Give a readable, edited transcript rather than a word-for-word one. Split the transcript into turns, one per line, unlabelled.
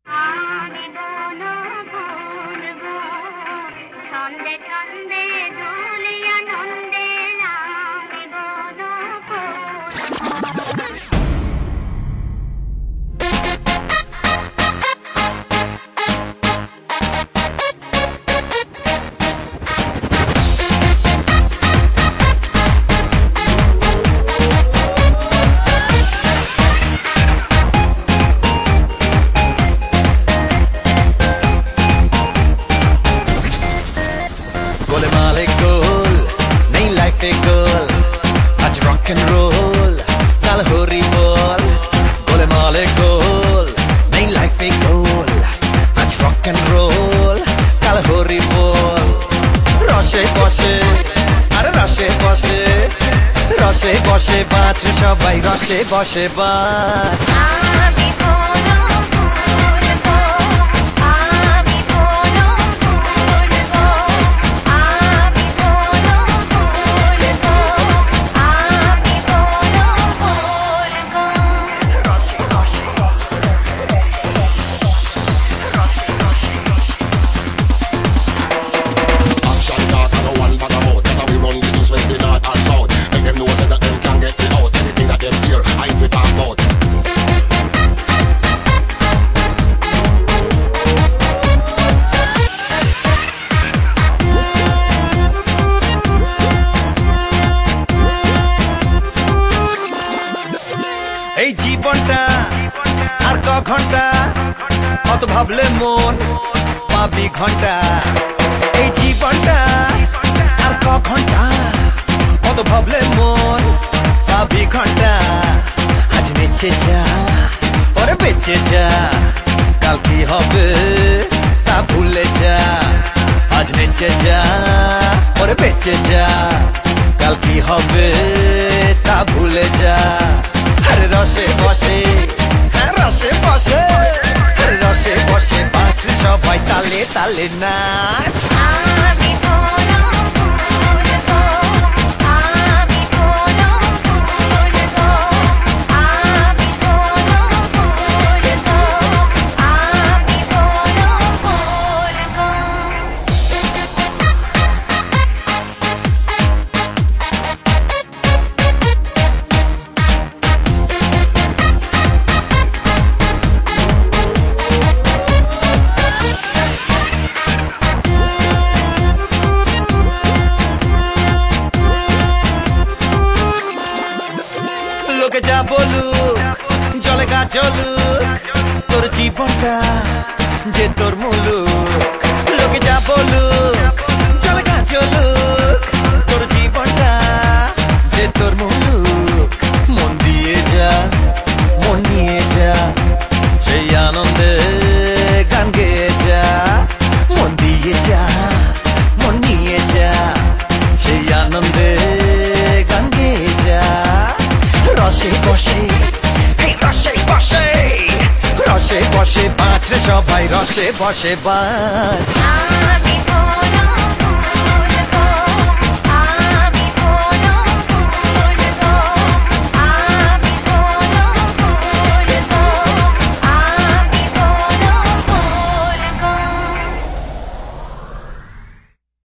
আমি বলো বলবো ছন্দে ছন্দে দুলিয়া নন্দে আমি বলো বলবো
गोलमाल एक गोल नई लाइफ एक गोल आज रॉक एंड रोल कल होरी बोल गोलमाल एक गोल नई लाइफ एक गोल आज रॉक एंड रोल कल होरी बोल रशे बशे अरे रशे बशे बाँच रे सबाई रशे बशे बाँच
আমি বলো বলবো আমি বলো বলবো আমি বলো বলবো আমি বলো বলবো
Action talk and no one bag of mouth. That we run the east, west, the north and south. Make them know say that them can't get it out. Anything that them hear, I we talk about.
এই জীবনটা আর ক ঘন্টা অত ভাবলে মন পাবি ঘন্টা এই জীবনটা আর ক ঘন্টা অত ভাবলে মন পাবি ঘন্টা আজ নেচে যা পরে বেঁচে যা কাল কি হবে তা ভুলে যা আজ নেচে যা পরে বেঁচে যা কাল কি হবে তা ভুলে যা আরে রসে বসে হ্যাঁ রসে বসে আরে রসে বসে বাঁচ সবাই তালে তালে নাচ
আমি বলো বলবো আমি বলো বলবো আমি বলো বলবো আমি বলো বলবো
লোকে যা বলুক জলে গা চলুক তোর জীবনটা যে তোর মুলুক লোকে যা বলুক জলে গা চলুক তোর জীবনটা যে তোর মুলুক মন দিয়ে যা মন নিয়ে যা সেই আনন্দে গান গেয়ে যা মন দিয়ে যা মন নিয়ে যা সেই আনন্দে গান গেয়ে যা রসে বসে এই রসে বসে রসে বসে বাঁচ রে সবাই রসে বসে বাঁচ
আমি বলো